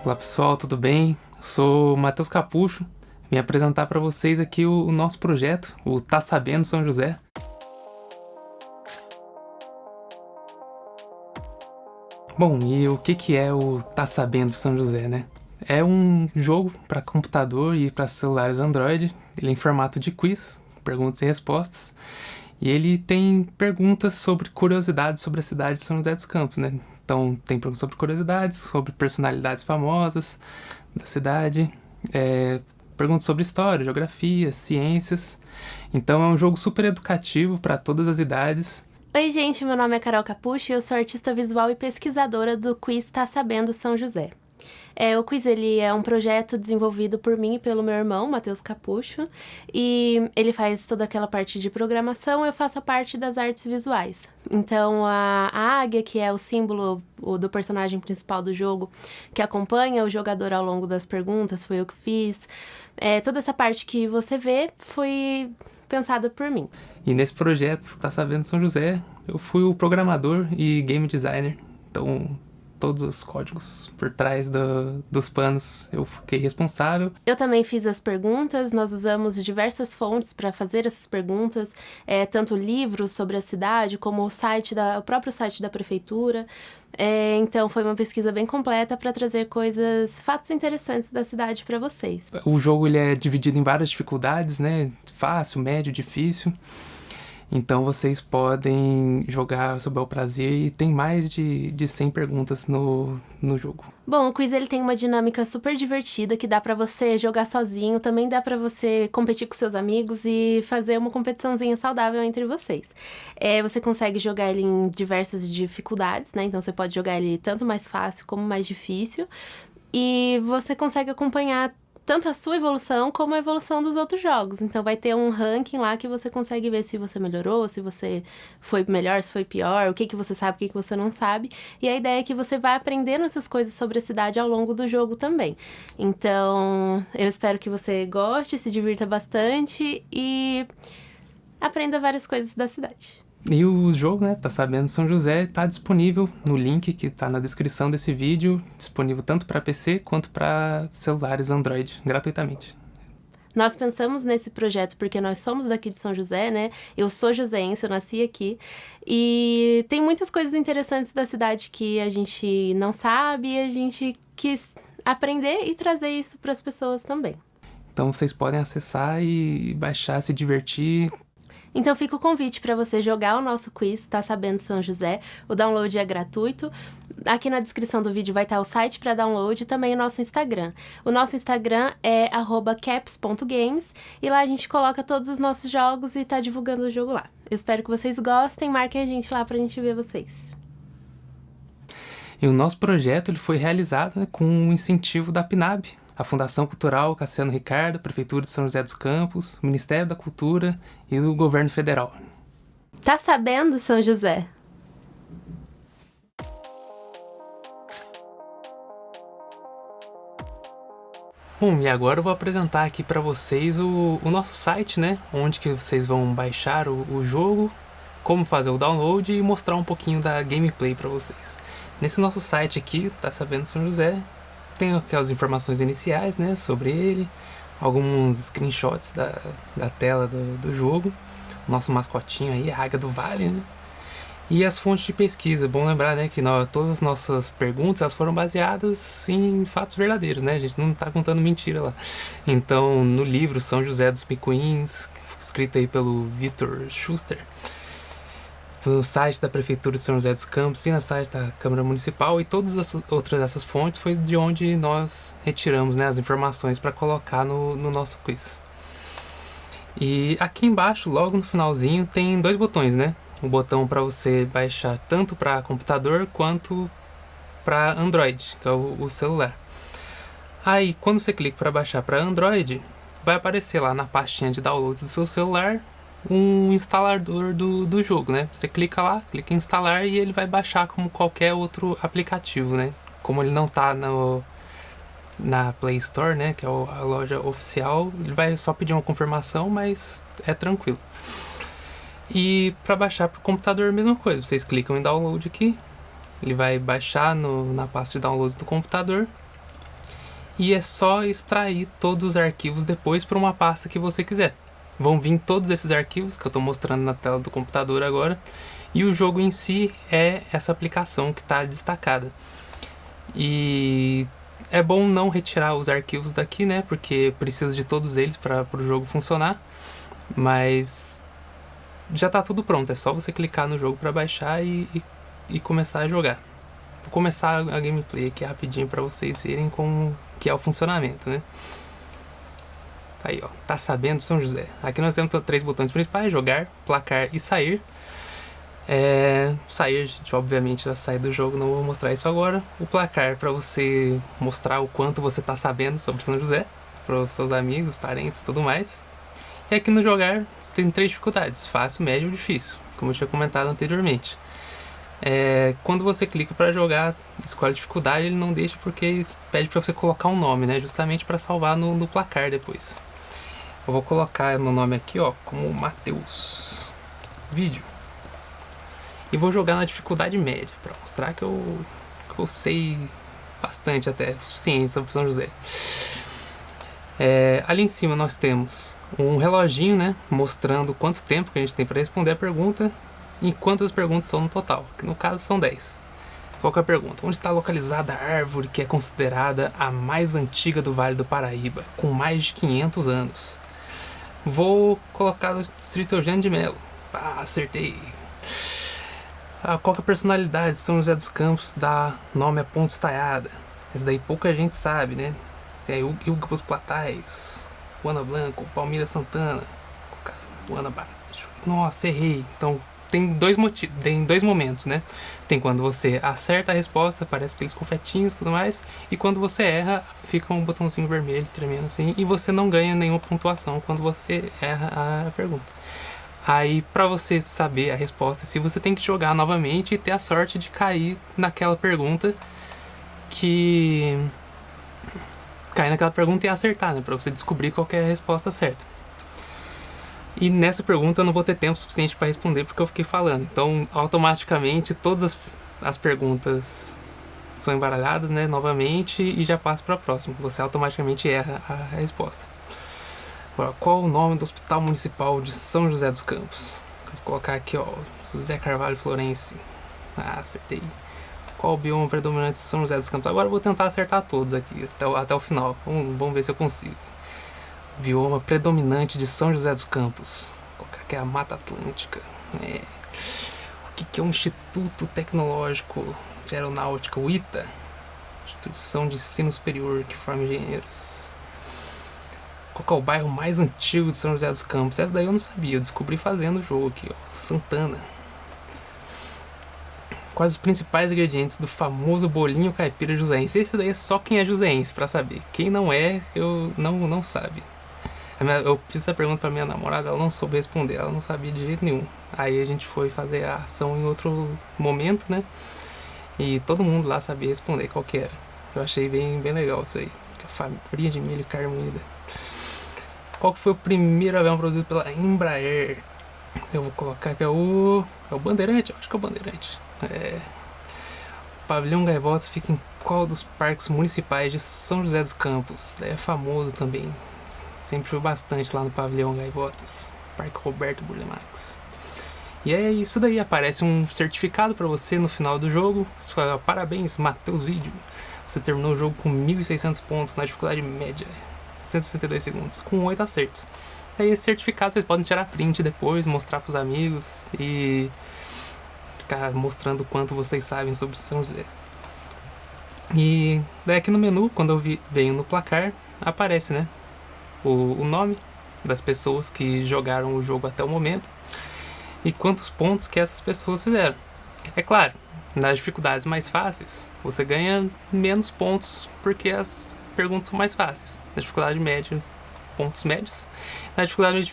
Olá pessoal, tudo bem? Eu sou Matheus Capucho, vim apresentar para vocês aqui o nosso projeto, o Tá Sabendo São José. Bom, e o que é o Tá Sabendo São José, né? É um jogo para computador e para celulares Android, ele é em formato de quiz, perguntas e respostas, e ele tem perguntas sobre curiosidades sobre a cidade de São José dos Campos, né? Então tem perguntas sobre curiosidades, sobre personalidades famosas da cidade, perguntas sobre história, geografia, ciências. Então é um jogo super educativo para todas as idades. Oi gente, meu nome é Carol Capucho e eu sou artista visual e pesquisadora do quiz Tá Sabendo São José. O quiz ele é um projeto desenvolvido por mim e pelo meu irmão, Matheus Capucho, e ele faz toda aquela parte de programação, eu faço a parte das artes visuais. Então a águia, que é o símbolo do personagem principal do jogo, que acompanha o jogador ao longo das perguntas, foi eu que fiz. Toda essa parte que você vê foi pensada por mim. E nesse projeto, Tá Sabendo São José, eu fui o programador e game designer. Então todos os códigos por trás dos panos eu fiquei responsável. Eu também fiz as perguntas, nós usamos diversas fontes para fazer essas perguntas, tanto livros sobre a cidade, como o próprio site da prefeitura. Então foi uma pesquisa bem completa para trazer fatos interessantes da cidade para vocês. O jogo ele é dividido em várias dificuldades, né? Fácil, médio, difícil. Então vocês podem jogar sob o prazer e tem mais de 100 perguntas no jogo. Bom, o quiz ele tem uma dinâmica super divertida que dá pra você jogar sozinho, também dá pra você competir com seus amigos e fazer uma competiçãozinha saudável entre vocês. Você consegue jogar ele em diversas dificuldades, né? Então você pode jogar ele tanto mais fácil como mais difícil. E você consegue acompanhar tanto a sua evolução como a evolução dos outros jogos. Então vai ter um ranking lá que você consegue ver se você melhorou, se você foi melhor, se foi pior, o que você sabe, o que você não sabe. E a ideia é que você vai aprendendo essas coisas sobre a cidade ao longo do jogo também. Então, eu espero que você goste, se divirta bastante e aprenda várias coisas da cidade. E o jogo, né, Tá Sabendo São José, está disponível no link que está na descrição desse vídeo, disponível tanto para PC quanto para celulares Android, gratuitamente. Nós pensamos nesse projeto porque nós somos daqui de São José, né? Eu sou joseense, eu nasci aqui. E tem muitas coisas interessantes da cidade que a gente não sabe e a gente quis aprender e trazer isso para as pessoas também. Então vocês podem acessar e baixar, se divertir. Então fica o convite para você jogar o nosso quiz, Tá Sabendo São José. O download é gratuito. Aqui na descrição do vídeo vai estar o site para download e também o nosso Instagram. O nosso Instagram é @caps.games e lá a gente coloca todos os nossos jogos e está divulgando o jogo lá. Eu espero que vocês gostem, marquem a gente lá para a gente ver vocês. E o nosso projeto ele foi realizado, né, com o incentivo da PNAB, a Fundação Cultural Cassiano Ricardo, a Prefeitura de São José dos Campos, o Ministério da Cultura e o Governo Federal. Tá sabendo, São José? Bom, e agora eu vou apresentar aqui para vocês o nosso site, né, onde que vocês vão baixar o jogo, como fazer o download e mostrar um pouquinho da gameplay para vocês. Nesse nosso site aqui, Tá Sabendo São José, tem aquelas informações iniciais, né, sobre ele, alguns screenshots da tela do jogo, nosso mascotinho aí, a Águia do Vale, né, e as fontes de pesquisa. Bom lembrar, né, que todas as nossas perguntas elas foram baseadas em fatos verdadeiros, né, a gente não está contando mentira lá. Então, no livro São José dos Micuins, escrito aí pelo Vitor Schuster, no site da Prefeitura de São José dos Campos e no site da Câmara Municipal, e todas as outras dessas fontes foi de onde nós retiramos, né, as informações para colocar no nosso quiz. E aqui embaixo, logo no finalzinho, tem dois botões, né? Um botão para você baixar tanto para computador quanto para Android, que é o celular. Aí, quando você clica para baixar para Android, vai aparecer lá na pastinha de downloads do seu celular um instalador do jogo, né? Você clica lá, clica em instalar e ele vai baixar como qualquer outro aplicativo, né? Como ele não tá na Play Store, né? Que é a loja oficial, ele vai só pedir uma confirmação, mas é tranquilo. E para baixar para o computador, a mesma coisa. Vocês clicam em download aqui, ele vai baixar na pasta de downloads do computador e é só extrair todos os arquivos depois para uma pasta que você quiser. Vão vir todos esses arquivos que eu estou mostrando na tela do computador agora, e o jogo em si é essa aplicação que está destacada. E é bom não retirar os arquivos daqui, né, porque precisa de todos eles para o jogo funcionar, mas já está tudo pronto, é só você clicar no jogo para baixar e começar a jogar. Vou começar a gameplay aqui rapidinho para vocês verem como que é o funcionamento, né? Aí, ó, tá sabendo São José. Aqui nós temos 3 botões principais: jogar, placar e sair. Sair, a gente obviamente já sai do jogo, não vou mostrar isso agora. O placar para você mostrar o quanto você tá sabendo sobre São José, para os seus amigos, parentes e tudo mais. E aqui no jogar você tem 3 dificuldades: fácil, médio e difícil, como eu tinha comentado anteriormente. Quando você clica para jogar, escolhe a dificuldade, ele não deixa porque pede para você colocar um nome, né? Justamente para salvar no placar depois. Eu vou colocar meu nome aqui, ó, como Matheus Vídeo. E vou jogar na dificuldade média, para mostrar que eu sei bastante até, o suficiente sobre São José. Ali em cima nós temos um reloginho, né, mostrando quanto tempo que a gente tem para responder a pergunta e quantas perguntas são no total, que no caso são 10. Qual que é a pergunta? Onde está localizada a árvore que é considerada a mais antiga do Vale do Paraíba, com mais de 500 anos? Vou colocar o Distrito Eugênio de Melo. Acertei. Qual que é a personalidade de São José dos Campos dá nome a Ponte Estaiada? Isso daí pouca gente sabe, né? Tem Hugo Platais, Juana Blanco, Palmira Santana, Juana Barato. Nossa, errei. Então tem dois momentos, né? Tem quando você acerta a resposta, parece aqueles confetinhos e tudo mais, e quando você erra, fica um botãozinho vermelho tremendo assim, e você não ganha nenhuma pontuação quando você erra a pergunta. Aí, pra você saber a resposta, se você tem que jogar novamente e ter a sorte de cair naquela pergunta e acertar, né? Pra você descobrir qual que é a resposta certa. E nessa pergunta eu não vou ter tempo suficiente para responder porque eu fiquei falando. Então, automaticamente, todas as perguntas são embaralhadas, né, novamente, e já passa para a próxima. Você automaticamente erra a resposta. Agora, qual o nome do Hospital Municipal de São José dos Campos? Vou colocar aqui, ó, José Carvalho Florense. Acertei. Qual o bioma predominante de São José dos Campos? Agora eu vou tentar acertar todos aqui, até o final. Vamos ver se eu consigo. Bioma predominante de São José dos Campos. Vou colocar aqui a Mata Atlântica. O que é um Instituto Tecnológico de Aeronáutica, o ITA? Instituição de Ensino Superior que forma engenheiros. Qual é o bairro mais antigo de São José dos Campos? Essa daí eu não sabia, eu descobri fazendo o jogo aqui, ó. Santana. Quais os principais ingredientes do famoso bolinho caipira joseense? Esse daí é só quem é joseense pra saber. Quem não é, eu não sabe. Eu fiz essa pergunta pra minha namorada, ela não soube responder, ela não sabia de jeito nenhum. Aí a gente foi fazer a ação em outro momento, né? E todo mundo lá sabia responder qual que era. Eu achei bem legal isso aí. Farinha de milho e carne moída. Qual que foi o primeiro avião produzido pela Embraer? Eu vou colocar que é o Bandeirante, eu acho que é o Bandeirante. O Pavilhão Gaivotas fica em qual dos parques municipais de São José dos Campos? Daí é famoso também. Sempre fui bastante lá no Pavilhão Gaivotas. Parque Roberto Burlemax. E é isso daí, aparece um certificado para você no final do jogo. Você fala, parabéns, Matheus Vídeo. Você terminou o jogo com 1.600 pontos na dificuldade média. 162 segundos, com 8 acertos. Aí esse certificado vocês podem tirar print depois, mostrar pros amigos e ficar mostrando o quanto vocês sabem sobre São José. E daí aqui no menu, quando eu venho no placar, aparece, né, o nome das pessoas que jogaram o jogo até o momento e quantos pontos que essas pessoas fizeram. É claro, nas dificuldades mais fáceis, você ganha menos pontos porque as perguntas são mais fáceis. Na dificuldade média, pontos médios. Na dificuldade mais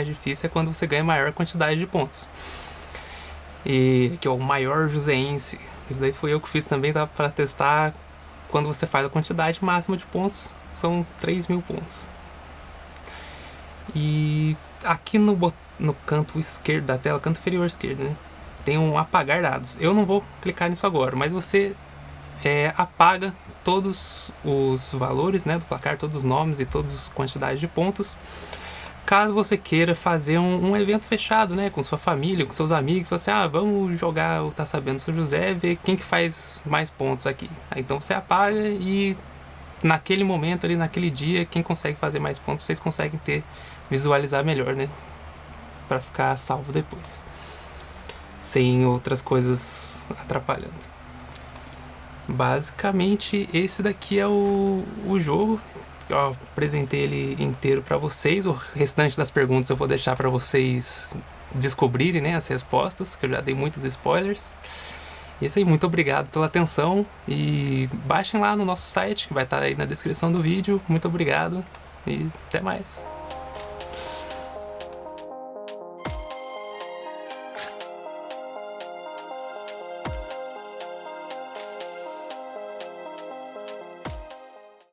difícil é quando você ganha maior quantidade de pontos. E aqui, ó, o maior joseense. Isso daí foi eu que fiz também, dá pra testar. Quando você faz a quantidade máxima de pontos, são 3.000 pontos. E aqui no canto esquerdo da tela, canto inferior esquerdo, né, tem um apagar dados. Eu não vou clicar nisso agora, mas você apaga todos os valores, né, do placar, todos os nomes e todas as quantidades de pontos. Caso você queira fazer um evento fechado, né, com sua família, com seus amigos, você vamos jogar o Tá Sabendo São José, ver quem que faz mais pontos aqui. Aí, então você apaga e naquele momento ali, naquele dia, quem consegue fazer mais pontos, vocês conseguem visualizar melhor, né, pra ficar salvo depois, sem outras coisas atrapalhando. Basicamente esse daqui é o jogo. Eu apresentei ele inteiro para vocês. O restante das perguntas eu vou deixar para vocês descobrirem, né, as respostas, que eu já dei muitos spoilers. Isso aí, muito obrigado pela atenção e baixem lá no nosso site, que vai estar aí na descrição do vídeo. Muito obrigado e até mais.